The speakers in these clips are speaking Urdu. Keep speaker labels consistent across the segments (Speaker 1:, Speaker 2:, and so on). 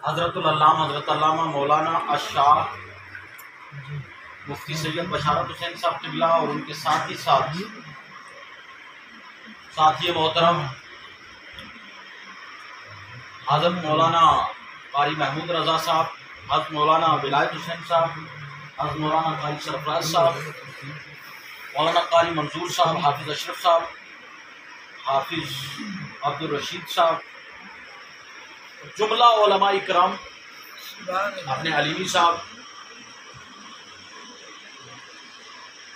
Speaker 1: حضرت العلامہ مولانا الشاہ مفتی سید بشارت حسین صاحب قبلہ اور ان کے ساتھی محترم حضرت مولانا قاری محمود رضا صاحب، حضرت مولانا ولایت حسین صاحب، حضرت مولانا قاری سرفراز صاحب، مولانا قاری منظور صاحب، حافظ اشرف صاحب، حافظ عبدالرشید صاحب، جملہ علماء اکرام، اپنے علیمی صاحب،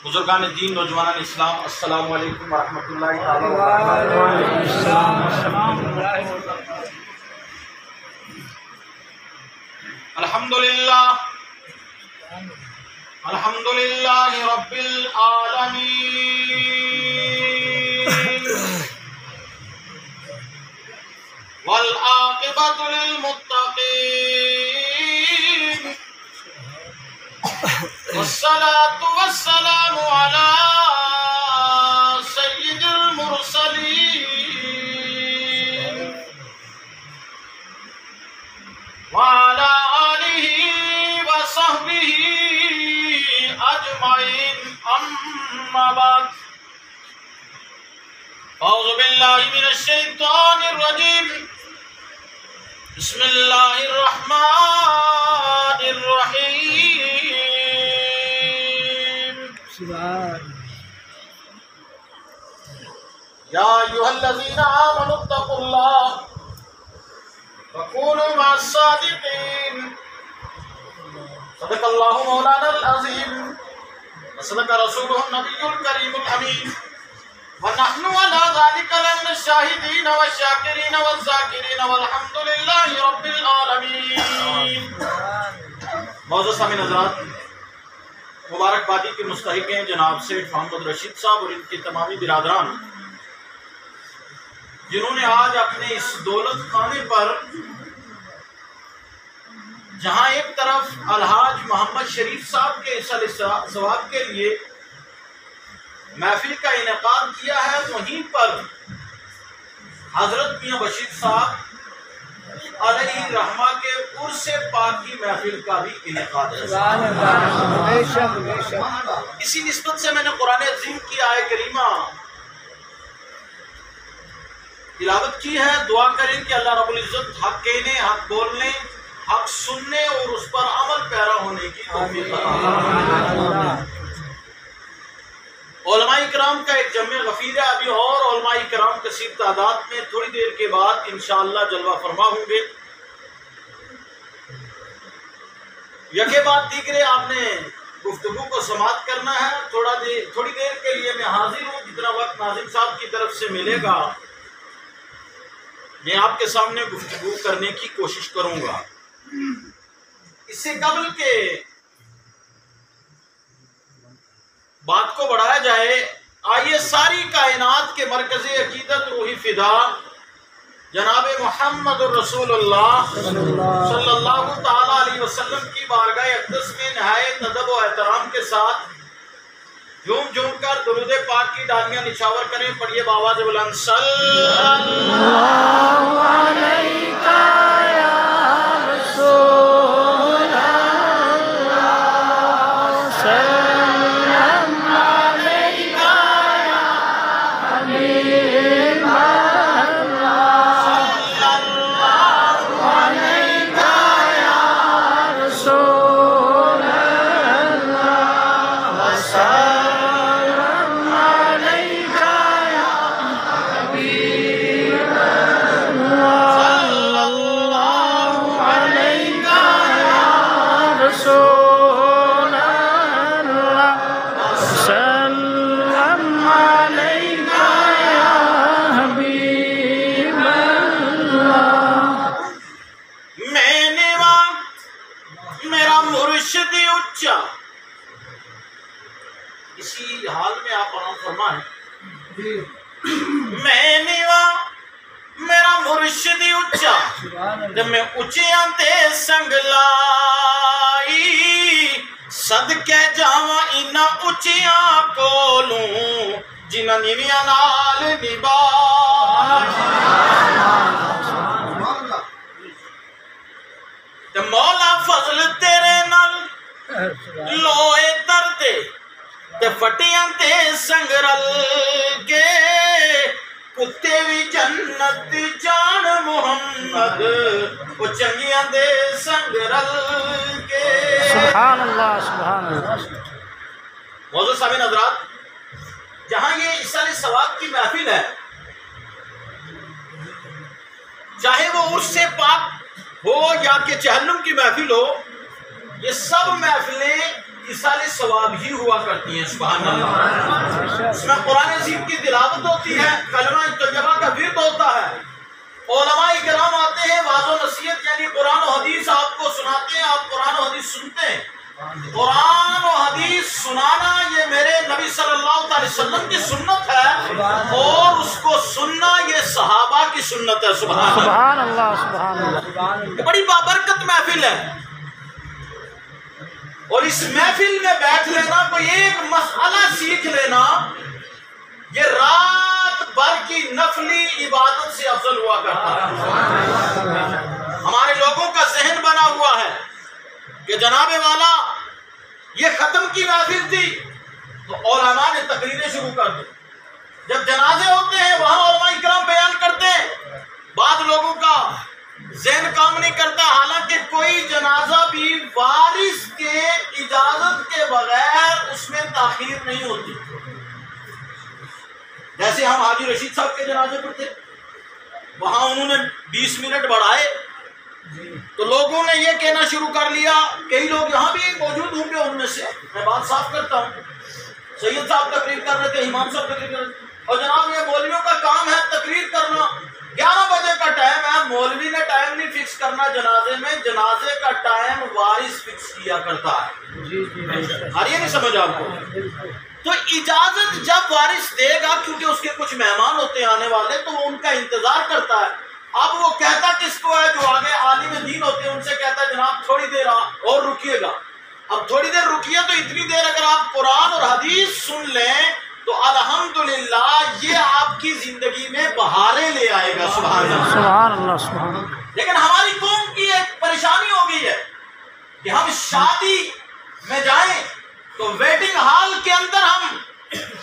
Speaker 1: بزرگان دین، نوجوانان اسلام، السلام علیکم ورحمۃ اللہ تعالی وبرکاتہ۔ الحمدللہ رب العالمین والعاقبۃ للمتقین والصلاة والسلام علی سید المرسلین وعلی آلہ وصحبہ اجمعین، اما بعد، اعوذ باللہ من الشیطان الرجیم، بسم اللہ الرحمن الرحیم، یا ایھا الذین آمنوا اتقوا اللہ وکونوا مع الصادقین، صدق اللہ مولانا العظیم وصدق رسولہ النبی الکریم الامین، ونحن على ذلك لمن الشاهدين والشاكرين والذاكرين والحمد لله رب العالمين۔ معزز سامعین حضرات، مبارکبادی کے مستحق ہیں جناب سیٹھ محمد رشید صاحب اور ان کے تمامی برادران، جنہوں نے آج اپنے اس دولت خانے پر، جہاں ایک طرف الحاج محمد شریف صاحب کے ثواب کے لیے محفل کا انعقاد کیا ہے، وہیں پر حضرت میاں بشیر صاحب علیہ رحمہ کے عرس پاک کی محفل کا بھی انعقاد ہے۔ اسی نسبت سے میں نے قرآن عظیم کی آیہ کریمہ تلاوت کی ہے۔ دعا کریں کہ اللہ رب العزت حق کہنے، حق بولنے، حق سننے اور اس پر عمل پیرا ہونے کی توفیق عطا فرمائے۔ علماء اکرام کا ایک جمع غفیر ہے، ابھی اور علماء اکرام کثیر تعداد میں تھوڑی دیر کے بعد انشاءاللہ جلوہ فرما ہوں گے۔ یکے بعد دیگرے آپ نے گفتگو کو سماعت کرنا ہے۔ تھوڑی دیر کے لیے میں حاضر ہوں، جتنا وقت ناظم صاحب کی طرف سے ملے گا میں آپ کے سامنے گفتگو کرنے کی کوشش کروں گا۔ اس سے قبل کہ بات کو بڑھایا جائے، آئیے ساری کائنات کے مرکز عقیدت روحی فدا جناب محمد الرسول اللہ صلی اللہ تعالی علیہ وسلم کی بارگاہ اقدس میں نہایت ادب و احترام کے ساتھ جھوم جھوم کر درود پاک کی ڈالیاں نچھاور کریں۔ پڑھیے بآواز بلند، صلی اللہ علیہ یا رسول اللہ، اسی حال میں آپ آرام فرمائیں، میں نیوا میرا مرشد اچا جب میں اچیاں تے سنگ لائی، صدقے جاواں انہاں اچیاں کولوں جنہاں نیویاں نال نبھائی۔ تے مولا فضل تیرے نال لوئے دردے تے فٹیاں تے سنگرل کے کتے بھی جنت جان محمد وہ چنگیاں دے سنگرل کے.
Speaker 2: سبحان اللہ سبحان اللہ.
Speaker 1: معزز سامعین حضرات، جہاں یہ ایصال ثواب کی محفل ہے، چاہے وہ عرس سے پاک ہو یا کہ چہلم کی محفل ہو، یہ سب محفلیں ایصال ثواب ہی ہوا کرتی ہیں. سبحان اللہ. اس میں قرآن عظیم کی تلاوت ہوتی ہے، کلمہ طیبہ کا ورد ہوتا ہے، علماء کرام آتے ہیں، واعظ و نصیحت یعنی قرآن و حدیث آپ کو سناتے ہیں، آپ قرآن و حدیث سنتے ہیں. قرآن و حدیث سنانا یہ میرے نبی صلی اللہ علیہ وسلم کی سنت ہے، اور اس کو سننا یہ صحابہ کی سنت ہے.
Speaker 2: سبحان اللہ سبحان اللہ.
Speaker 1: یہ بڑی بابرکت محفل ہے، اور اس محفل میں بیٹھ لینا، کوئی ایک مسئلہ سیکھ لینا، یہ رات بھر کی نفلی عبادت سے افضل ہوا کرتا ہے. ہمارے لوگوں کا ذہن بنا ہوا ہے کہ جناب والا یہ ختم کی محفل تھی تو علماء نے تقریریں شروع کر دی. جب جنازے ہوتے ہیں وہاں علماء کرام بیان کرتے ہیں، بعض لوگوں کا ذہن کام نہیں کرتا، حالانکہ کوئی جنازہ بھی وارث کے اجازت کے بغیر اس میں تاخیر نہیں ہوتی. جیسے ہم حاجی رشید صاحب کے جنازے پر تھے، وہاں انہوں نے 20 منٹ بڑھائے تو لوگوں نے یہ کہنا شروع کر لیا، کئی لوگ یہاں بھی موجود ہوں گے، ان میں سے میں بات صاف کرتا ہوں، سید صاحب تقریر کر رہے تھے، امام صاحب تقریر کر رہے تھے، اور جناب یہ مولویوں کا کام ہے تقریر کرنا، 11 بجے کا ٹائم ہے، مولوی نے ٹائم نہیں فکس کرنا جنازے میں، جنازے کا ٹائم وارث فکس کیا کرتا ہے. اور یہ نہیں سمجھ آپ کو؟ تو اجازت جب وارث دے گا، کیونکہ اس کے کچھ مہمان ہوتے ہیں آنے والے، تو وہ ان کا انتظار کرتا ہے. اب وہ کہتا کس کو ہے؟ جو آگے عالم دین ہوتے ہیں ان سے کہتا ہے جناب تھوڑی دیر اور رکیے گا. اب تھوڑی دیر رکیے تو اتنی دیر اگر آپ قرآن اور حدیث سن لیں تو الحمدللہ یہ آپ کی زندگی میں بہاریں لے آئے گا. سبحان اللہ
Speaker 2: سبحان اللہ سبحان اللہ.
Speaker 1: لیکن ہماری قوم کی ایک پریشانی ہو گئی ہے کہ ہم شادی میں جائیں تو ویٹنگ ہال کے اندر ہم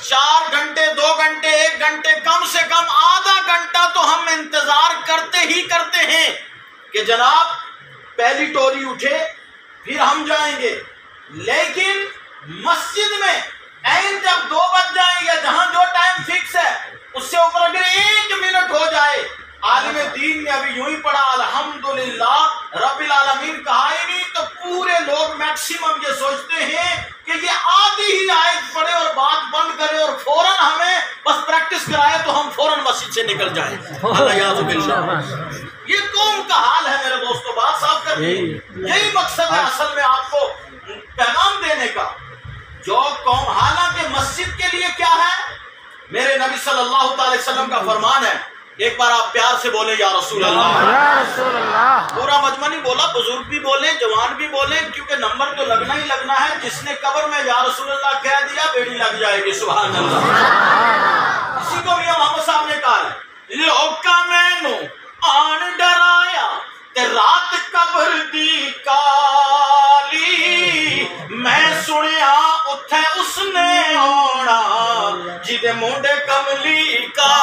Speaker 1: 4 گھنٹے 2 گھنٹے 1 گھنٹے کم سے کم آدھا گھنٹہ تو ہم انتظار کرتے ہی کرتے ہیں کہ جناب پہلی ٹولی اٹھے پھر ہم جائیں گے. لیکن مسجد میں عین جب 2 بج جائیں یا جہاں جو ٹائم فکس ہے اس سے اوپر اگر 1 منٹ ہو جائے، عالم دین نے ابھی یوں ہی پڑھا الحمدللہ رب العالمین کہا ہی نہیں، تو پورے لوگ میکسیمم یہ سوچتے ہیں کہ یہ آدھی ہی آیت پڑھے اور بات بند کرے اور فوراً ہمیں بس پریکٹس کرائے تو ہم فوراً مسجد سے نکل جائیں. یہ قوم کا حال ہے میرے دوستو، بات صاف کر دی. یہی مقصد ہے اصل میں آپ کو پیغام دینے کا. جو قوم، حالانکہ مسجد کے لیے کیا ہے؟ میرے نبی صلی اللہ علیہ وسلم کا فرمان ہے. ایک بار آپ پیار سے بولیں یا رسول اللہ.
Speaker 2: یا رسول اللہ.
Speaker 1: پورا مجمع نہیں بولا، بزرگ بھی بولیں، جوان بھی بولیں، کیونکہ نمبر تو لگنا ہی لگنا ہے. جس نے قبر میں یا رسول اللہ کہہ دیا بیڑی لگ جائے گی. سبحان اللہ. اسی کو میاں محمد صاحب نے کہا ہے، لوکا مینوں آن ڈرایا تے رات قبر دی کالی، میں سنیا اتھے اس نے آنا جدے منڈے کملی کا.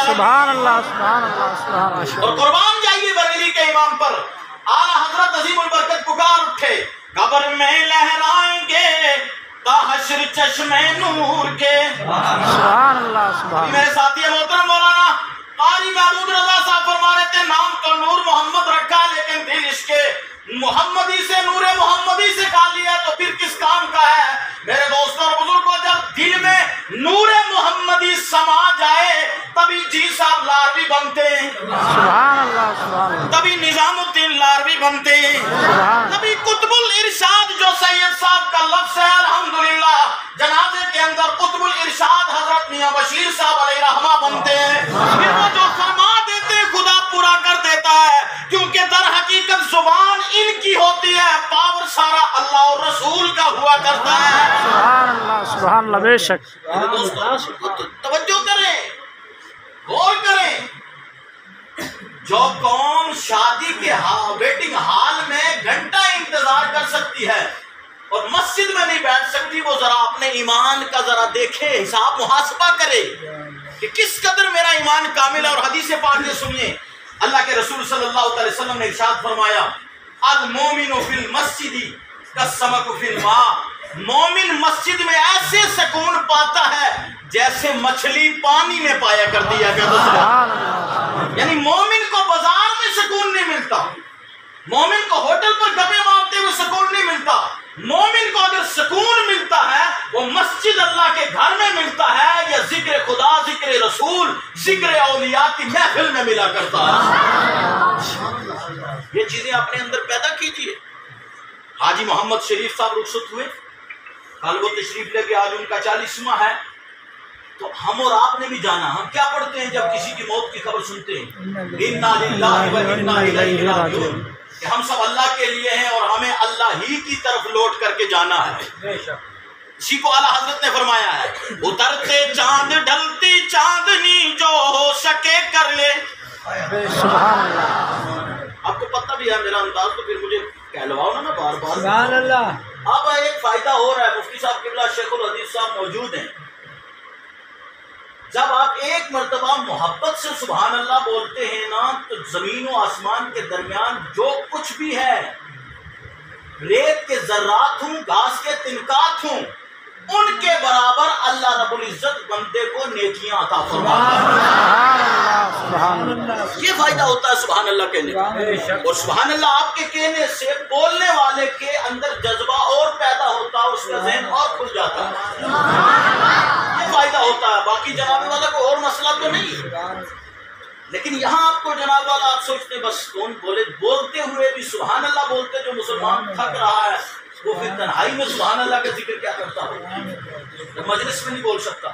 Speaker 2: سبحان اللہ سبحان اللہ سبحان اللہ.
Speaker 1: اور قربان جائیے بریلی کے امام پر، اعلیٰ حضرت عظیم البرکت پکار اٹھے، قبر میں لہرائیں گے تا حشر چشمے نور کے.
Speaker 2: سبحان اللہ سبحان.
Speaker 1: میرے ساتھی محترم مولانا قاری محمود رضا صاحب فرما رہے تھے، نام تو نور محمد رکھا لیکن دل اس کے محمدی سے، نور محمدی سے کھا لیا تو پھر کس کام کا ہے؟ میرے دوستوں اور بزرگوں، جب دل میں نور محمدی سما جائے تبھی جی صاحب لاروی بنتے ہیں،
Speaker 2: سبحان اللہ سبحان اللہ.
Speaker 1: تبھی نظام الدین لاروی بنتے ہیں،
Speaker 2: سبحان.
Speaker 1: تبھی قطب الارشاد جو سید صاحب کا لفظ ہے الحمدللہ، جنازے کے اندر قطب الارشاد حضرت میاں بشیر صاحب علیہ رحمہ بنتے ہیں. پھر وہ جو فرما دیتے خدا پورا کر دیتا ہے، کیونکہ در حقیقت زبان ان کی ہوتی ہے، پاور سارا اللہ اور رسول کا ہوا کرتا ہے.
Speaker 2: سبحان اللہ سبحان اللہ. بے شک.
Speaker 1: توجہ کریں، غور کریں. جو قوم شادی کے ویٹنگ ہال میں سکتی ہے اور مسجد میں نہیں بیٹھ سکتی، وہ ذرا اپنے ایمان کا ذرا دیکھے، حساب محاسبہ کرے کہ کس قدر میرا ایمان کامل ہے۔ اور حدیث پاک یہ سنیے، اللہ کے رسول صلی اللہ علیہ وسلم نے ارشاد فرمایا، المومن فی المسجد کالسمک فی الماء، مومن مسجد میں ایسے سکون پاتا ہے جیسے مچھلی پانی میں پایا کرتی ہے۔ یعنی مومن کو بازار میں سکون نہیں ملتا، مومن کو ہوٹل پر گپے مارتے ہوئے سکون نہیں ملتا، مومن کو اگر سکون ملتا ہے وہ مسجد اللہ کے گھر میں ملتا ہے، یا ذکر خدا، ذکر رسول، ذکر اولیاء کی محفل میں ملا کرتا ہے۔ یہ چیزیں اپنے اندر پیدا کیجئے۔ حاجی محمد شریف صاحب رخصت ہوئے، کل وہ تشریف لے کے آج ان کا 40واں ہے، تو ہم اور آپ نے بھی جانا۔ ہم کیا پڑھتے ہیں جب کسی کی موت کی خبر سنتے ہیں؟ انا للہ و انا الیہ راجعون، کہ ہم سب اللہ کے لیے ہیں اور ہمیں اللہ ہی کی طرف لوٹ کر کے جانا ہے۔ اسی کو اعلیٰ حضرت نے فرمایا ہے، اترتے چاند ڈھلتی چاندنی جو ہو سکے کر لے۔
Speaker 2: سبحان اللہ،
Speaker 1: آپ کو پتہ بھی ہے میرا انداز، تو پھر مجھے کہلواؤ نا بار بار۔
Speaker 2: سبحان اللہ۔
Speaker 1: اب ایک فائدہ ہو رہا ہے، مفتی صاحب قبلہ شیخ الحدیث صاحب موجود ہیں، جب آپ ایک مرتبہ محبت سے سبحان اللہ بولتے ہیں نا، تو زمین و آسمان کے درمیان جو کچھ بھی ہے، ریت کے ذرات ہوں، گھاس کے تنکات ہوں، ان کے برابر اللہ رب العزت بندے کو نیکیاں عطا فرماتا ہے۔
Speaker 2: سبحان اللہ،
Speaker 1: یہ فائدہ ہوتا ہے سبحان اللہ کہنے کا، اور سبحان اللہ آپ کے کہنے سے بولنے والے کے اندر جذبہ اور پیدا ہوتا ہے، اس کا ذہن اور کھل جاتا ہے، یہ فائدہ ہوتا ہے۔ باقی جناب والا کو اور مسئلہ تو نہیں، لیکن یہاں آپ کو جناب والا آپ سوچتے بس کون بولے، بولتے ہوئے بھی سبحان اللہ بولتے، جو مسلمان تھک رہا ہے وہ پھر تنہائی میں سبحان اللہ کا ذکر کیا کرتا ہو، مجلس میں نہیں بول سکتا۔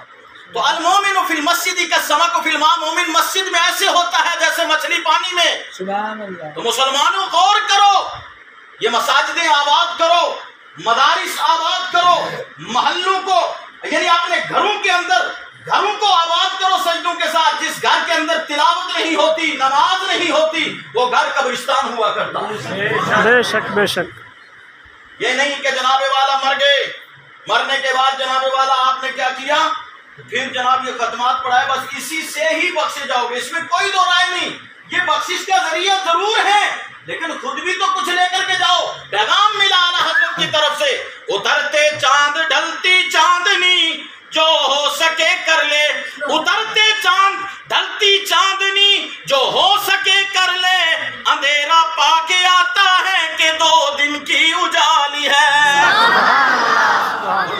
Speaker 1: تو المومن فی المسجد کالسمک فی الماء، مومن مسجد میں ایسے ہوتا ہے جیسے مچھلی پانی میں۔
Speaker 2: سبحان اللہ۔
Speaker 1: تو مسلمانوں غور کرو، یہ مساجدیں آباد کرو، مدارس آباد کرو، محلوں کو یعنی اپنے گھروں کے اندر گھروں کو آباد کرو سجدوں کے ساتھ۔ جس گھر کے اندر تلاوت نہیں ہوتی، نماز نہیں ہوتی، وہ گھر قبرستان ہوا کرتا ہے۔
Speaker 2: بے شک بے شک۔
Speaker 1: یہ نہیں کہ جناب والا مر گئے، مرنے کے بعد جناب والا آپ نے کیا کیا، پھر جناب یہ ختمات پڑھائے، بس اسی سے ہی بخشے جاؤ گے، اس میں کوئی دو رائے نہیں۔ یہ بخشش کا ذریعہ ضرور ہے، لیکن خود بھی تو کچھ لے کر کے جاؤ۔ پیغام ملا اعلیٰ حضرت کی طرف سے، اترتے چاند ڈھلتی چاندنی جو ہو سکے کر لے، اترتے چاند ڈھلتی چاندنی جو ہو سکے کر لے، اندھیرا پا کے آتا ہے کہ 2 دن کی اجالی ہے،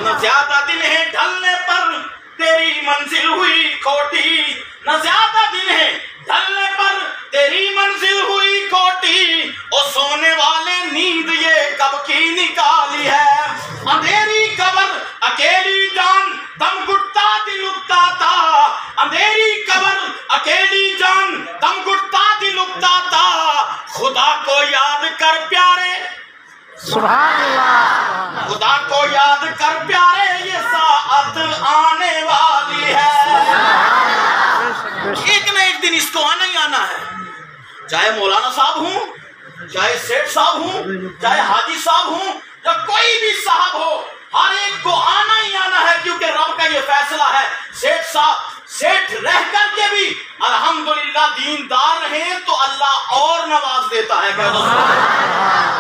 Speaker 1: نہ زیادہ دن ہے ڈھلنے پر تیری منزل ہوئی کھوٹی، نہ زیادہ دن ہے ڈھلنے پر تیری منزل ہوئی کھوٹی، اور سونے والے نیند یہ کب کی نکالی ہے، اندھیری قبر اکیلی جان دم گھٹتا دل اگتا تھا، اندھیری قبر اکیلی جان دم گھٹتا دل اگتا تھا، خدا کو یاد کر پیارے،
Speaker 2: سبحان اللہ،
Speaker 1: خدا کو یاد کر پیارے، یہ ساعت آنے والی ہے۔ ایک نہ ایک دن اس کو آنا ہی آنا ہے، چاہے مولانا صاحب ہوں، چاہے سیٹھ صاحب ہوں، چاہے حاجی صاحب ہوں، یا کوئی بھی صاحب ہو، ہر ایک کو آنا ہی آنا ہے، کیونکہ رب کا یہ فیصلہ ہے۔ سیٹھ صاحب سیٹھ رہ کر کے بھی الحمدللہ دیندار رہیں تو اللہ اور نواز دیتا ہے،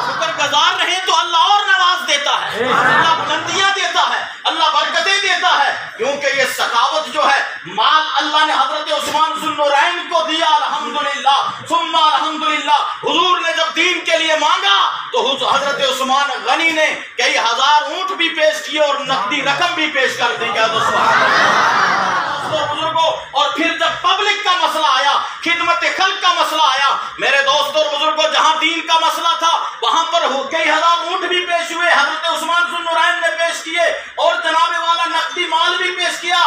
Speaker 1: شکر گزار رہیں تو اللہ اور نواز دیتا ہے، اللہ بلندیاں دیتا ہے، اللہ برکتیں دیتا ہے، کیونکہ یہ سخاوت جو ہے مال اللہ نے حضرت عثمان ذو النورین کو دیا، الحمدللہ ثم الحمدللہ۔ حضور نے جب دین کے لیے مانگا تو حضرت عثمان غنی نے کئی ہزار اونٹ بھی پیش کیے اور نقدی رقم بھی پیش کر دی، کیا سبحان اللہ۔ بزرگوں، اور پھر جب پبلک کا مسئلہ آیا، خدمت خلق کا مسئلہ آیا، میرے دوستوں اور بزرگوں، جہاں دین کا مسئلہ تھا وہاں پر کئی ہزار اونٹ بھی پیش ہوئے، حضرت عثمان ذو النورین نے پیش کیے، اور جناب والا نقدی مال بھی پیش کیا۔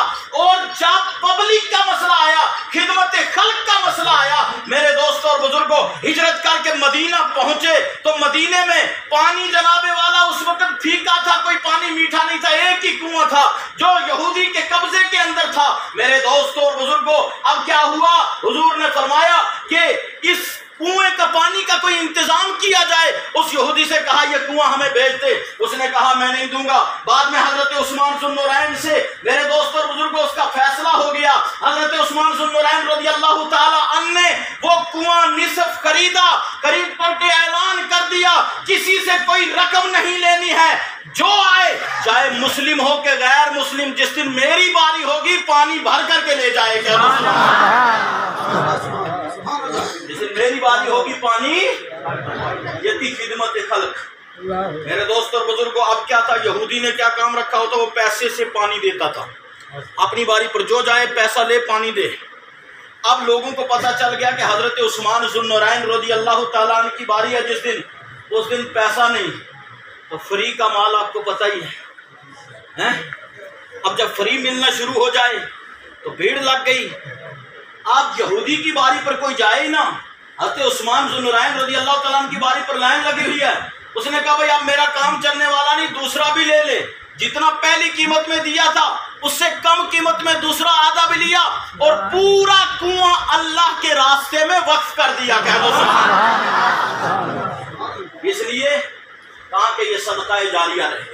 Speaker 1: اور جب پبلک کا مسئلہ آیا، خدمت خلق کا مسئلہ آیا، میرے دوستوں اور بزرگوں، ہجرت کر کے مدینہ پہنچے تو مدینے میں پانی جناب والا اس وقت پھیکا تھا، کوئی پانی میٹھا نہیں تھا، ایک ہی کنواں تھا جو یہودی کے قبضے کے اندر تھا۔ میرے دوستوں اور بزرگوں، اب کیا ہوا، حضور نے فرمایا کہ اس کنویں کا پانی کا کوئی انتظام کیا جائے۔ اس یہودی سے کہا یہ کنواں کنواں ہمیں بھیج دے۔ اس نے کہا میں نہیں دوں گا۔ بعد میں حضرت عثمان ذو النورین سے میرے دوست اور بزرگوں اس کا فیصلہ ہو گیا۔ حضرت عثمان ذو النورین رضی اللہ تعالی عنہ نے وہ کنواں نصف خریدا، خرید کر کے اعلان کر دیا کسی سے کوئی رقم نہیں لینی ہے، جو آئے چاہے مسلم ہو کہ غیر مسلم، جس دن میری باری ہوگی پانی بھر کر کے لے جائے گا۔ جس دن میری باری ہوگی پانی، یہ تھی خدمت خلق۔ میرے دوست اور بزرگوں، اب کیا تھا، یہودی نے کیا کام رکھا ہوتا، وہ پیسے سے پانی دیتا تھا، اپنی باری پر جو جائے پیسہ لے پانی دے۔ اب لوگوں کو پتا چل گیا کہ حضرت عثمان ذو النورین رضی اللہ تعالیٰ عنہ کی باری ہے، جس دن اس دن پیسہ نہیں، تو فری کا مال آپ کو پتہ ہی ہے۔ اب جب فری ملنا شروع ہو جائے تو بھیڑ لگ گئی۔ اب یہودی کی باری پر کوئی جائے ہی نہ، حضرت عثمان ذو النورین رضی اللہ تعالیٰ عنہ کی باری پر لائن لگی ہوئی ہے۔ اس نے کہا بھائی اب میرا کام چلنے والا نہیں، دوسرا بھی لے لے۔ جتنا پہلی قیمت میں دیا تھا اس سے کم قیمت میں دوسرا آدھا بھی لیا، اور پورا کنواں اللہ کے راستے میں وقف کر دیا۔ کہہ دو سبحان اللہ۔ اس لیے کہا کہ یہ صدقہ جاریہ رہے۔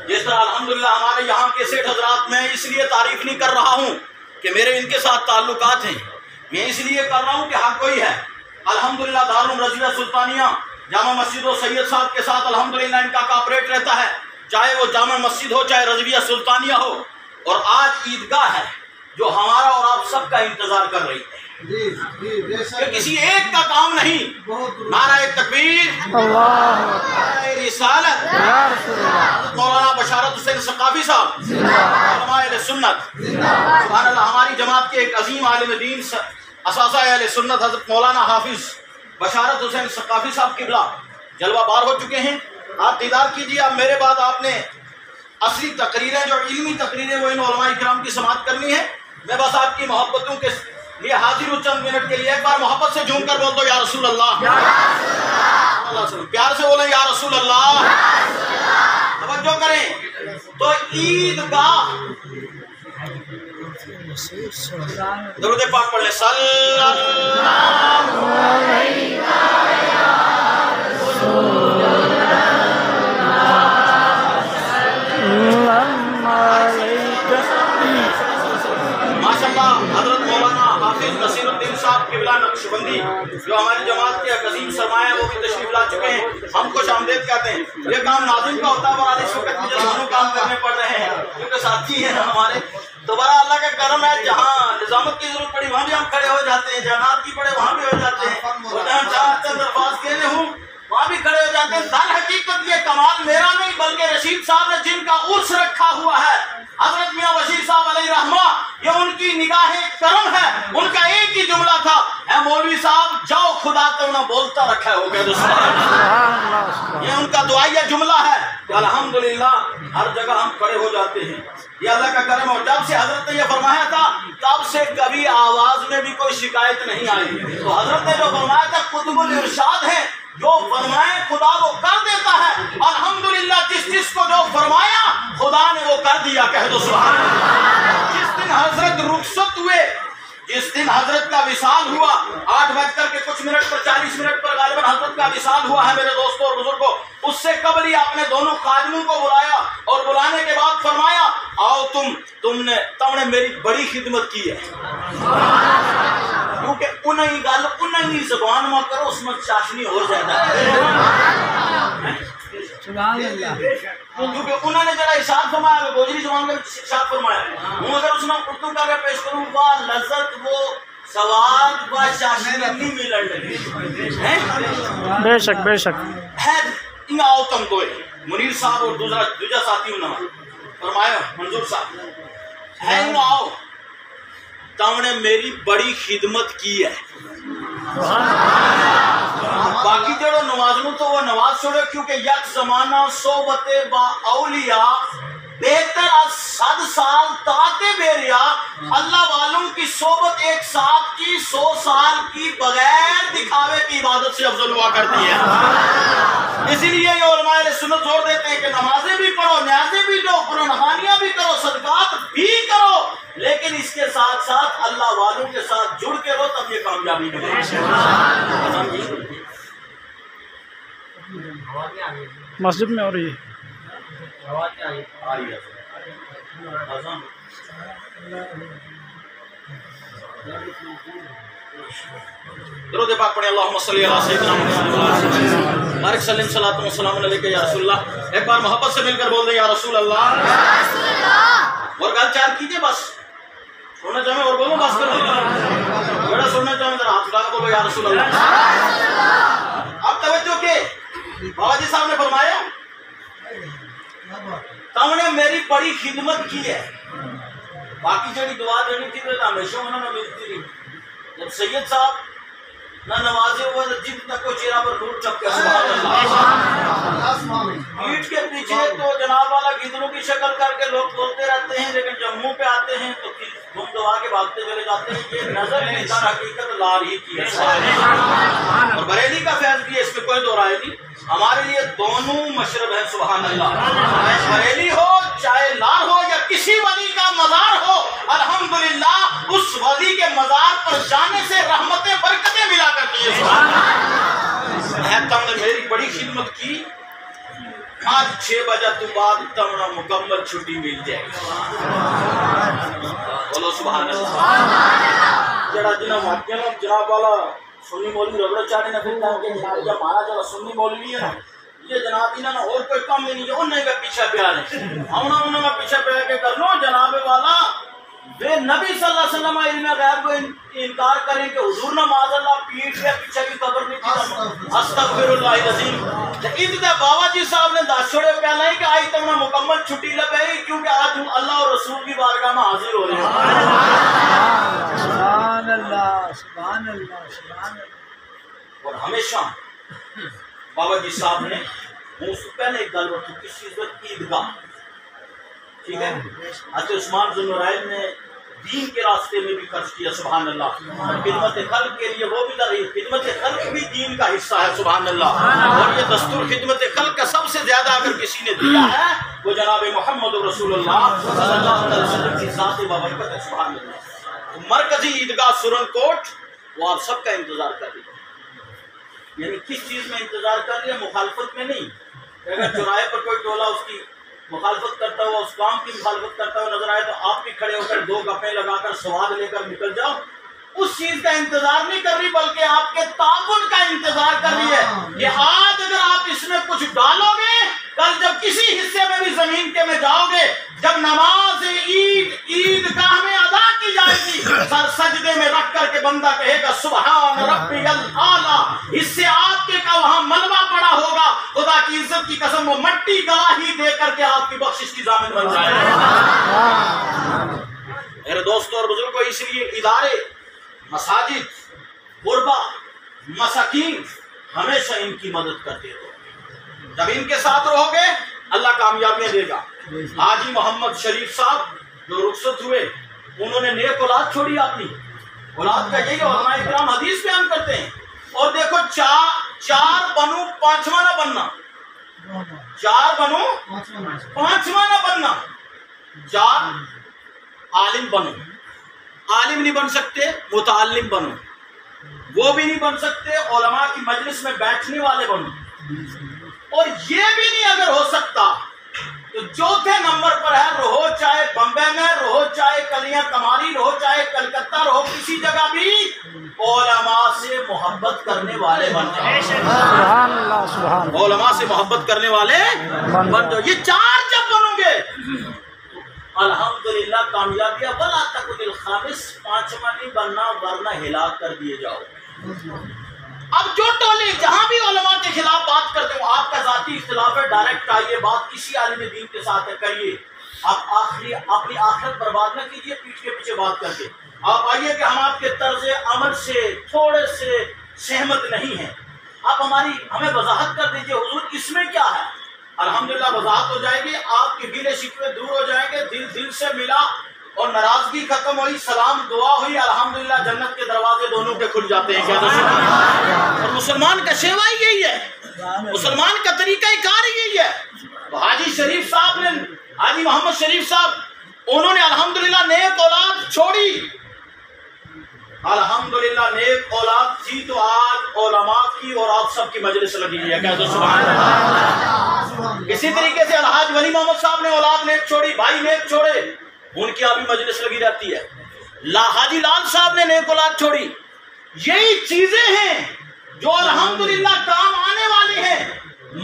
Speaker 1: جس طرح الحمدللہ ہمارے یہاں کے سیٹھ حضرات، میں اس لیے تعریف نہیں کر رہا ہوں کہ میرے ان کے ساتھ تعلقات ہیں، میں اس لیے کر رہا ہوں کہ حق کوئی ہے۔ الحمدللہ دارالعلوم رضویہ سلطانیہ جامع مسجد و سید صاحب کے ساتھ الحمدللہ ان کا کاپریٹ رہتا ہے، چاہے وہ جامع مسجد ہو چاہے رضویہ سلطانیہ ہو۔ اور آج عیدگاہ ہے جو ہمارا اور آپ سب کا انتظار کر رہی ہے، کہ کسی ایک کا کام نہیں۔ نعرہ تکبیر، نعرہ رسالت، مولانا بشارت حسین ثقافی صاحب، علماء اہل سنت، سبحان اللہ۔ ہماری جماعت کے ایک عظیم عالم دین اساتذہ اہل سنت حضرت مولانا حافظ بشارت حسین ثقافی صاحب قبلہ جلوہ بار ہو چکے ہیں، آپ دیدار کیجیے۔ اب میرے بعد آپ نے اصلی تقریریں، جو علمی تقریریں، وہ ان علماء اکرام کی سماعت کرنی ہے۔ میں بس آپ کی محبتوں کے لیے حاضر ہوں چند منٹ کے لیے۔ ایک بار محبت سے جھوم کر بول دو یا رسول اللہ، پیار سے بولیں یا رسول اللہ۔ توجہ کریں تو عیدگاہ، درود پاک پڑھ لیں، صلی اللہ علیہ حضرت مولانا حافظ نصیر الدین صاحب قبلہ نقشبندی جو ہماری جماعت کے ایک عظیم سرمایہ ہے، وہ بھی تشریف لا چکے ہیں۔ ہم خوش آمدید کہتے ہیں۔ یہ کام ناظرین کا ہوتا ہے، اور اس وقت مجھے دونوں کام کرنے پڑ رہے ہیں کیونکہ ساتھی ہیں ہمارے۔ دوبارہ اللہ کا کرم ہے، جہاں نظامت کی ضرورت پڑی وہاں بھی ہم کھڑے ہو جاتے ہیں، جہاں نعت کی پڑے وہاں بھی ہو جاتے ہیں، اور جہاں چاہتے ہیں درخواست دینے ہوں وہاں بھی کھڑے ہو جاتے ہیں۔ در حقیقت یہ کمال میرا نہیں بلکہ رشید صاحب نے جن کا عرس رکھا ہوا ہے، حضرت میاں بشیر صاحب علیہ رحمہ، یہ ان کی نگاہ کرم ہے۔ ان کا ایک ہی جملہ تھا، اے مولوی صاحب جاؤ خدا تو نہ بولتا رکھا ہے، ہو گیا دوستان۔ یہ ان کا دعائیہ جملہ ہے کہ الحمدللہ ہر جگہ ہم کھڑے ہو جاتے ہیں، یہ اللہ کا کرم۔ اور جب سے حضرت نے یہ فرمایا تھا تب سے کبھی آواز میں بھی کوئی شکایت نہیں آئی۔ تو حضرت نے جو فرمایا تھا قطب الارشاد ہے، جو فرمائے خدا وہ کر دیتا ہے۔ الحمدللہ جس کو جو فرمایا خدا نے وہ کر دیا، کہہ دو سبحان اللہ۔ جس دن حضرت رخصت ہوئے، جس دن حضرت کا وصال ہوا، 8 بج کے کچھ منٹ پر 40 منٹ پر غالباً حضرت کا وصال ہوا ہے میرے دوستوں اور بزرگوں، اس سے قبل ہی آپ نے دونوں خادموں کو بلایا، اور بلانے کے بعد فرمایا آؤ تم نے میری بڑی خدمت کی ہے، کیونکہ انہیں گل انہیں زبان میں کرو اس میں چاشنی ہو جاتا ہے، کیونکہ انہوں نے جڑا ارشاد فرمایا گوجری زبان میں ارشاد فرمایا، ہوں اگر اس میں اردو کر کے پیش کروں وہ لذت وہ سواد و چاشنی نہیں ملن لگی،
Speaker 2: بے شک بے شک
Speaker 1: ہے ان آؤ تم دوئے منیر صاحب اور دوسرا ساتھی انہوں نے فرمایا منظور صاحب ہے ان آؤ تم نے میری بڑی خدمت کی ہے۔ باقی جڑو نوازنوں تو وہ نواز چھوڑے، کیونکہ یک زمانہ صحبت با اولیاء بہتر از 100 سال تاتے بیریا، اللہ والوں کی صحبت 1 سال کی 100 سال کی بغیر دکھاوے کی عبادت سے افضل ہوا کرتی ہے۔ اسی لیے یہ علماء اہل سنت زور دیتے ہیں کہ نمازیں بھی پڑھو، نیازیں بھی دو، قربانیاں بھی کرو، صدقات بھی کرو، لیکن اس کے ساتھ ساتھ اللہ والوں کے ساتھ جڑ کے رہو، تب یہ کامیابی ملے گی۔
Speaker 2: مسجد میں ہو رہی ہے.
Speaker 1: درود پاک پڑھیں. اللہم صلی علی سیدنا محمد بارک سلم صلاۃ و سلام علیکہ یا رسول اللہ. ایک بار محبت سے مل کر بول دیں یا رسول اللہ. اور گل چار کیجئے بس. سننا چاہیں اور بولو بس کرو. بڑا سننا چاہیں ذرا ہاتھ اٹھا کے بولو یا رسول اللہ. اب توجہ کہ بابا جی صاحب نے فرمایا تم نے میری بڑی خدمت کی ہے. باقی جڑی دعا دینی تھی تو ہمیشہ انہوں نے ملتی رہی. جب سید صاحب نہ نوازے ہوئے تو جن تک کو چہرہ پر نور چپکے سبحان اللہ. پیٹھ کے پیچھے تو جناب والا گدڑوں کی شکل کر کے لوگ بولتے رہتے ہیں لیکن جب منہ پہ آتے ہیں تو دم دبا کے بھاگتے چلے جاتے ہیں. یہ نظر نہیں در حقیقت لار ہی کی ہے. اور بریلی کا فیض بھی ہے, اس میں کوئی دو رائے نہیں. ہمارے لیے دونوں مشرب ہیں سبحان اللہ. بریلی ہو چاہے لار ہو یا کسی ولی کا مزار ہو, الحمدللہ اس ولی کے مزار پر جانے سے رحمتیں برکتیں ملا کرتی ہیں. تم نے میری بڑی خدمت کی. آج 6 بجے تو بعد تمنا مکمل چھٹی مل جائے گی. بولو سبحان اللہ. جڑا جناب واقعہ جناب والا سنی مولوی رگڑ چاڑے نے پھر کہا کہ جناب یہ ہمارا جو سنی مولوی ہے نا یہ جناب انہوں نے اور کوئی کام نہیں ہے, انہیں کا پیچھے پہ آنے انہوں نے پیچھے پہ آ کے کر لو. جناب والا بے نبی صلی اللہ علیہ وسلم علم غیب کو انکار کریں کہ حضور نے معاذ اللہ پیٹھ کے پیچھے کی قبر نہیں تھی. استغفر اللہ العظیم. عید دے بابا جی صاحب نے دس چھوڑے پہلا ہی کہ آج تم نے مکمل چھٹی لگائی کیونکہ آج ہم اللہ اور رسول کی بارگاہ میں حاضر ہو رہے ہیں.
Speaker 2: سبحان اللہ سبحان اللہ سبحان اللہ.
Speaker 1: اور ہمیشہ بابا جی صاحب نے اس سے پہلے ایک گل رکھی کس چیز پر عیدگاہ. ٹھیک ہے, حضرت عثمان ذو النورین نے دین کے راستے میں بھی خرچ کیا سبحان اللہ. خدمت خلق کے لیے وہ بھی رہی. خدمت خلق بھی دین کا حصہ ہے سبحان اللہ. اور یہ دستور خدمت خلق کا سب سے زیادہ اگر کسی نے دیا ہے وہ جناب محمد رسول اللہ صلی اللہ علیہ وسلم کی ذات بابرکت ہے سبحان اللہ. مرکزی عیدگاہ سورن کوٹ وہ آپ سب کا انتظار کر رہی ہے. یعنی کس چیز میں انتظار کر رہی ہے؟ مخالفت میں نہیں. اگر چوراہے پر کوئی ٹولہ اس کی مخالفت کرتا ہوا, اس کام کی مخالفت کرتا ہوا نظر آئے تو آپ بھی کھڑے ہو کر 2 گپیں لگا کر سواد لے کر نکل جاؤ. اس چیز کا انتظار نہیں کر رہی بلکہ آپ کے تعاون کا انتظار کر رہی ہے. یہ آج اگر آپ اس میں کچھ ڈالو گے, کل جب کسی حصے میں بھی زمین کے میں جاؤ گے, جب نماز عید گاہ میں ادا کی جائے گی, سر سجدے میں رکھ کر کے بندہ کہے گا سبحان ربی الاعلی, اس سے آپ کے کا وہاں ملبہ پڑا ہوگا. خدا کی عزت کی قسم وہ مٹی گواہی دے کر کے آپ کی بخشش کی ضامن بن جائے گا. میرے دوستوں اور بزرگوں, اس لیے ادارے, مساجد, غربا, مساکین ہمیشہ ان کی مدد کرتے رہو. جب ان کے ساتھ رہو گے اللہ کامیابیاں دے گا. حاجی محمد شریف صاحب جو رخصت ہوئے انہوں نے نیک اولاد چھوڑی. اپنی اولاد کا یہی علماء کرام حدیث بیان کرتے ہیں. اور دیکھو 4 بنو 5واں نہ بننا, 4 بنو 5واں نہ بننا. 4 عالم بنو, عالم نہیں بن سکتے متعلم بنو, وہ بھی نہیں بن سکتے علماء کی مجلس میں بیٹھنے والے بنو. اور یہ بھی نہیں اگر ہو سکتا تو چوتھے نمبر پر ہے رہو چاہے بمبے میں, رہو چاہے کلیاں کماری, رہو چاہے کلکتہ, رہو کسی جگہ بھی علماء سے محبت کرنے والے بن جاؤ.
Speaker 2: سبحان اللہ سبحان اللہ.
Speaker 1: علماء سے محبت کرنے والے بن جاؤ. یہ 4 جب بنو گے الحمدللہ کامیابی. ولا تکن الخامس, 5واں نہیں بننا ورنہ ہلاک کر دیے جاؤ. اب جو ٹولے جہاں بھی علماء کے خلاف بات کرتے ہو, آپ کا ذاتی اختلاف ہے, ڈائریکٹ آئیے, بات کسی عالم دین کے ساتھ کریے. آپ اپنی آخرت برباد نہ کیجیے پیٹھ کے پیچھے بات کر کے. آپ آئیے کہ ہم آپ کے طرز عمل سے تھوڑے سے سہمت نہیں ہیں, آپ ہمیں وضاحت کر دیجیے حضور اس میں کیا ہے. الحمدللہ وضاحت ہو جائے گی, آپ کے گلے شکوے دور ہو جائیں گے, دل سے ملا اور ناراضگی ختم ہوئی, سلام دعا ہوئی, الحمدللہ جنت کے دروازے دونوں کے کھل جاتے ہیں. اور مسلمان کا شیوا ہی یہی ہے, مسلمان کا طریقہ کار یہی ہے. تو حاجی شریف صاحب نے, حاجی محمد شریف صاحب, انہوں نے الحمدللہ نیک اولاد چھوڑی. الحمدللہ نیک اولاد تھی تو آج علماء کی اور آپ سب کی مجلس لگی ہے، کہہ دو سبحان اللہ۔ اسی طریقے سے الحاج ولی محمد صاحب نے اولاد نیک چھوڑی، بھائی نیک چھوڑے، ان کی ابھی مجلس لگی رہتی ہے۔ حاجی لال صاحب نے نیک اولاد چھوڑی۔ یہی چیزیں ہیں جو الحمدللہ کام آنے والی ہیں۔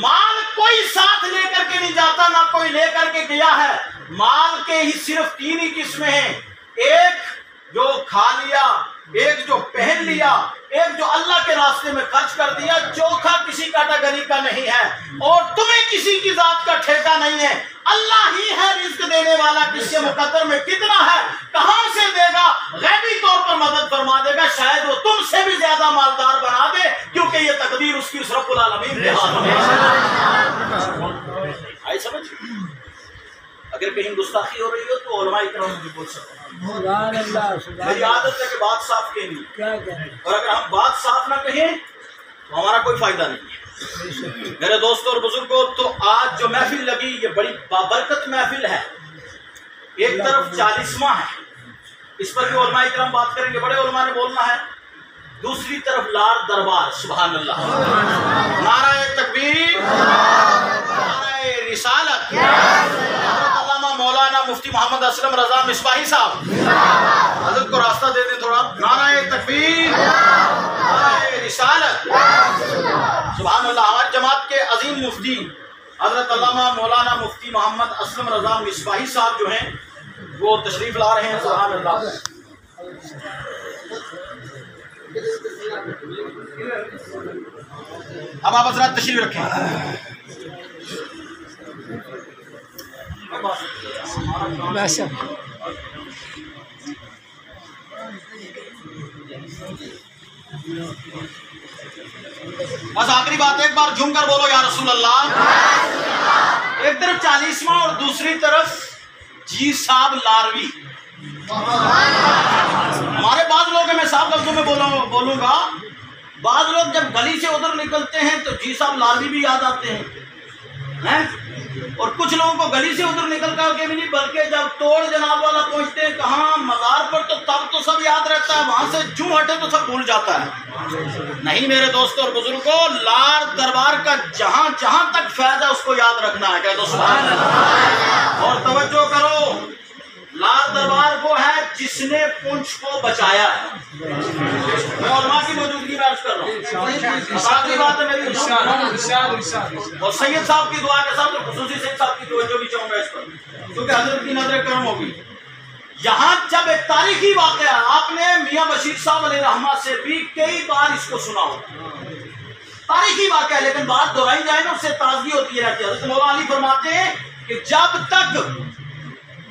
Speaker 1: مال کوئی ساتھ لے کر کے نہیں جاتا، نہ کوئی لے کر کے گیا ہے۔ مال کے ہی صرف 3 ہی قسمیں ہیں، ایک جو کھا لیا، ایک جو پہن لیا، ایک جو اللہ کے راستے میں خرچ کر دیا، چوتھا کسی کیٹیگری کا نہیں ہے، اور تمہیں کسی کی ذات کا ٹھیکہ نہیں ہے۔ اللہ ہی ہے رزق دینے والا، کس کے مقدر میں کتنا ہے، کہاں سے دے گا، غیبی طور پر مدد فرما دے گا، شاید وہ تم سے بھی زیادہ مالدار بنا دے، کیونکہ یہ تقدیر اس کی اس رب العالمین کے ہاتھ میں ہے۔ آئی سمجھ؟ اگر کہیں گستاخی ہو رہی ہو تو علماء اکرام مجھے بول سکتے ہیں۔ میری عادت ہے کہ بات صاف کہنی، اور اگر ہم بات صاف نہ کہیں تو ہمارا کوئی فائدہ نہیں ہے۔ میرے دوستوں اور بزرگوں، تو آج جو محفل لگی یہ بڑی بابرکت محفل ہے۔ ایک طرف 40واں ہے، اس پر بھی علماء اکرام بات کریں گے، بڑے علماء نے بولنا ہے۔ دوسری طرف لار دربار، سبحان اللہ، نعرہ تکبیر، نعرہ رسالت، حضرت علامہ مولانا مفتی محمد اسلم رضا مصباحی صاحب، حضرت کو راستہ دے دیں تھوڑا، نعرہ تکبیر، نعرہ رسالت، سبحان اللہ۔ ہماری جماعت کے عظیم مفتی حضرت علامہ مولانا مفتی محمد اسلم رضا مصباحی صاحب جو ہیں وہ تشریف لا رہے ہیں، سبحان اللہ۔ اب آپ حضرات تشریف رکھیں۔ بس آخری بات، ایک بار جھوم کر بولو یا رسول اللہ۔ ایک طرف 40واں اور دوسری طرف جی صاحب لاروی۔ ہمارے بعض لوگ ہیں، میں صاحب لفظوں میں بولوں گا، بعض لوگ جب گلی سے ادھر نکلتے ہیں تو جی صاحب لاروی بھی یاد آتے ہیں، اور کچھ لوگوں کو گلی سے ادھر نکل کر کے بھی نہیں، بلکہ جب توڑ جناب والا پہنچتے ہیں کہاں مزار پر، تو تب تو سب یاد رہتا ہے، وہاں سے جو ہٹے تو سب بھول جاتا ہے۔ نہیں میرے دوستوں اور بزرگوں، لار دربار کا جہاں جہاں تک فیض ہے اس کو یاد رکھنا ہے، کہہ دو سبحان اللہ۔ اور توجہ کرو، لار دربار وہ ہے جس نے پونچھ کو بچایا ہے۔ میں علماء کی موجودگی میں عرض کر رہا ہوں، آخری بات ہے میری، اور سید صاحب کی دعا کے ساتھ خصوصی سید صاحب کی توجہ بھی چاہوں گا اس پر، کیونکہ حضرت کی نظر کرم ہوگی۔ یہاں جب ایک تاریخی واقعہ، آپ نے میاں بشیر صاحب علیہ رحمہ سے بھی کئی بار اس کو سنا ہو، تاریخی واقعہ، لیکن بات دہرائی جائے نا اس سے تازگی ہوتی رہتی ہے۔ حضرت مولا علی فرماتے ہیں کہ جب تک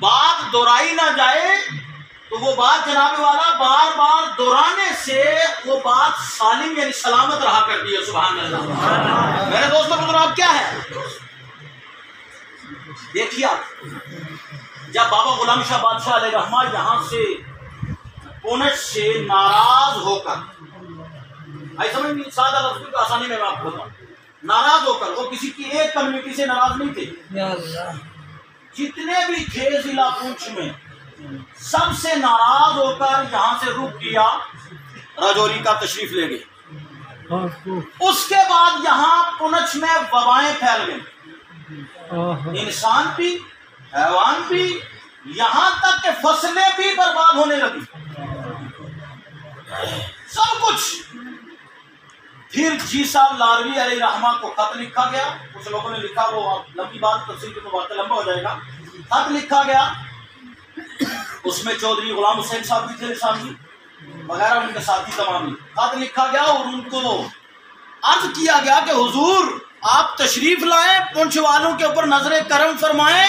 Speaker 1: بات دہرائی نہ جائے تو وہ بات جناب والا بار بار دہرانے سے وہ بات سالم یعنی سلامت رہا کرتی ہے، سبحان اللہ۔ میرے دوستوں بزرگ کیا ہے، دیکھیے آپ، جب بابا غلام شاہ بادشاہ علیہ رحمہ یہاں سے پونچھ سے ناراض ہو کر، آئی سمجھ نہیں، سادہ لفظ کو آسانی میں آپ کو بتاؤں، ناراض ہو کر، وہ کسی کی ایک کمیونٹی سے ناراض نہیں تھے، جتنے بھی تھے ضلع پونچھ میں سب سے ناراض ہو کر یہاں سے رخ کیا راجوری کا تشریف لے گئے۔ اس کے بعد یہاں پونچھ میں وبائیں پھیل گئی، انسان بھی حیوان بھی، یہاں تک کہ فصلیں بھی برباد ہونے لگی، سب کچھ۔ پھر جی صاحب لاروی علیہ رحمہ کو خط لکھا گیا، کچھ لوگوں نے لکھا، وہ لمبی بات تفصیل کے تو واقعہ لمبا ہو جائے گا، خط لکھا گیا، اس میں چودھری غلام حسین صاحب بھی تھے سامنے وغیرہ، ان کے ساتھی تمام ہی، خط لکھا گیا اور ان کو عرض کیا گیا کہ حضور آپ تشریف لائیں، پونچھ والوں کے اوپر نظر کرم فرمائیں،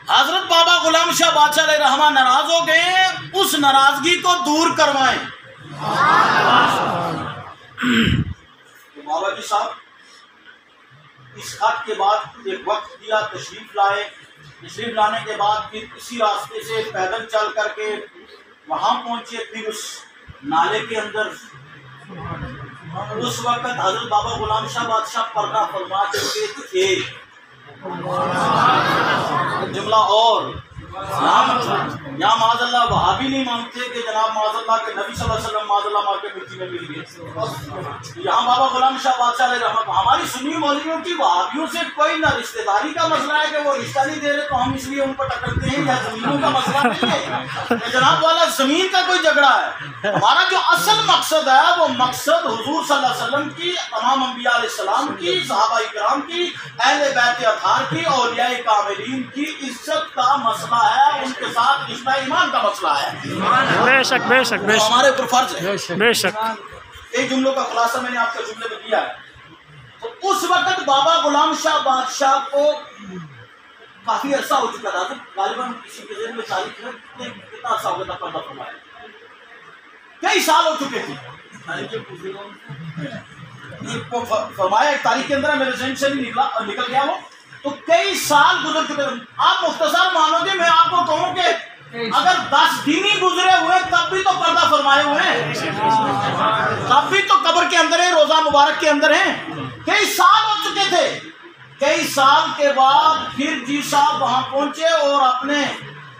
Speaker 1: حضرت بابا غلام شاہ بادشاہ علیہ رحمہ ناراض ہو گئے ہیں، اس ناراضگی کو دور کروائیں۔ تو بابا جی صاحب اس خط کے بعد ایک وقت دیا، تشریف لائے، تشریف لانے کے بعد پھر اسی راستے سے پیدل چل کر کے وہاں پہنچے، پھر اس نالے کے اندر اس وقت حضرت بابا غلام شاہ بادشاہ پردہ فرما چکے تھے۔ جملہ اور یہاں معاذ اللہ وہابی نہیں مانتے کہ جناب معاذ اللہ کے نبی صلی اللہ علیہ وسلم معاذ اللہ مار کے مٹی میں مل گئے. یہاں بابا غلام شاہ بادشاہ علیہ رحمت ہماری سنی مولویوں کی وہابیوں سے کوئی نہ رشتہ داری کا مسئلہ ہے کہ وہ رشتہ نہیں دے رہے تو ہم اس لیے ان کو ٹکرتے ہیں، یا زمینوں کا مسئلہ نہیں ہے کہ جناب والا زمین کا کوئی جھگڑا ہے. ہمارا جو اصل مقصد ہے وہ مقصد حضور صلی اللہ علیہ وسلم کی، تمام انبیاء علیہ السلام کی، صحابہ کرام کی، اہل بیت اطہار کی، اولیاء کاملین کی عزت کا مسئلہ ہے، ان کے ساتھ رشتہ ایمان کا مسئلہ ہے.
Speaker 2: بے شک بے شک بے
Speaker 1: ہمارے اوپر فرض ہے.
Speaker 2: بے شک.
Speaker 1: ایک جملوں کا خلاصہ میں نے آپ کے جملے میں دیا ہے. تو اس وقت بابا غلام شاہ بادشاہ کو کافی عرصہ ہو چکا تھا، غالباً کسی کے ذہن میں تاریخ ہے کتنا عرصہ ہو گیا تھا پردہ فرمایا، کئی سال ہو چکے تھے. فرمایا ایک تاریخ کے اندر میرے ذہن سے بھی نکل گیا وہ، تو کئی سال گزر چکے. آپ مختصر مانو گے، میں آپ کو کہوں کہ اگر 10 دن ہی گزرے ہوئے تب بھی تو پردہ فرمائے ہوئے ہیں، تب بھی تو قبر کے اندر ہیں، روزہ مبارک کے اندر ہیں. کئی سال ہو چکے تھے. کئی سال کے بعد پھر جی صاحب وہاں پہنچے اور اپنے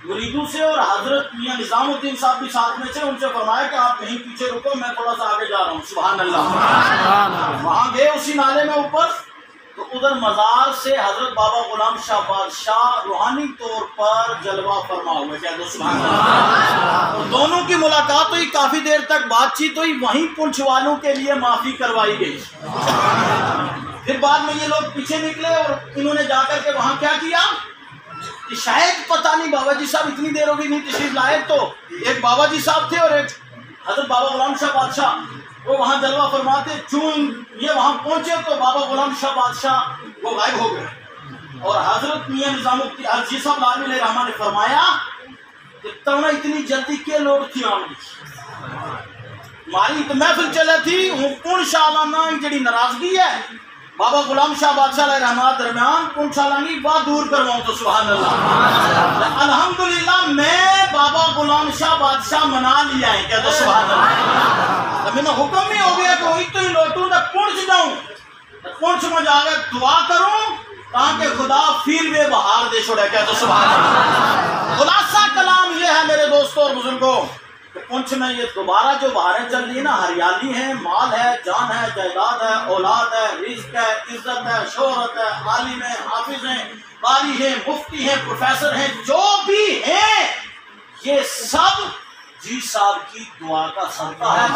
Speaker 1: مریدوں سے، اور حضرت میاں نظام الدین صاحب بھی ساتھ میں تھے، ان سے فرمایا کہ آپ کہیں پیچھے رکو، میں تھوڑا سا آگے جا رہا ہوں. سبحان اللہ. وہاں گئے اسی نالے میں اوپر، تو ادھر مزار سے حضرت بابا غلام شاہ بادشاہ روحانی طور پر جلوہ فرما ہوئے. کہہ دو سبحان اللہ. اور دونوں کی ملاقات ہوئی، کافی دیر تک بات چیت ہوئی، وہیں پنچ والوں کے لیے معافی کروائی گئی. پھر بعد میں یہ لوگ پیچھے نکلے اور انہوں نے جا کر کے وہاں کیا کیا کہ شاید پتہ نہیں بابا جی صاحب اتنی دیر ہو گئی نہیں تشریف لائے، تو ایک بابا جی صاحب تھے اور ایک حضرت بابا غلام شاہ بادشاہ، وہ وہاں جلوہ فرماتے. چون یہ وہاں پہنچے تو بابا غلام شاہ بادشاہ وہ غائب ہو گئے، اور حضرت میاں نظام الدین جی صاحب لاہوری علیہ رحمہ نے فرمایا کہ تمہیں اتنی جلدی کے لوگ تھی آمدی ہماری تو محفل چلے تھی ہوں کون شالانہ جڑی ناراضگی ہے بابا غلام شاہ بادشاہ علیہ رحمہ درمیان کون شالانی بات دور کرواؤں. تو سبحان اللہ. الحمدللہ میں بابا غلام شاہ بادشاہ منا لیا ہے. کیا تو سبحان اللہ. میں نے حکم نہیں ہو گیا کہ وہی تو ہی لوٹوں نہ پونچھ جاؤں، پونچھ میں جا کے دعا کروں تاکہ خدا پھر بے بہار دے چھوڑے. کیا تو سبحان اللہ. خلاصہ کلام یہ ہے میرے دوستوں اور بزرگوں کہ پونچھ میں یہ دوبارہ جو بہاریں چل رہی ہیں نا، ہریالی ہے، مال ہے، جان ہے، جائیداد ہے، اولاد ہے، رزق ہے، عزت ہے، شہرت ہے، عالم ہے، حافظ ہیں، قاری ہیں، مفتی ہیں، پروفیسر ہیں، جو بھی ہیں یہ سب جی صاحب کی دعا کا صدقہ ہے.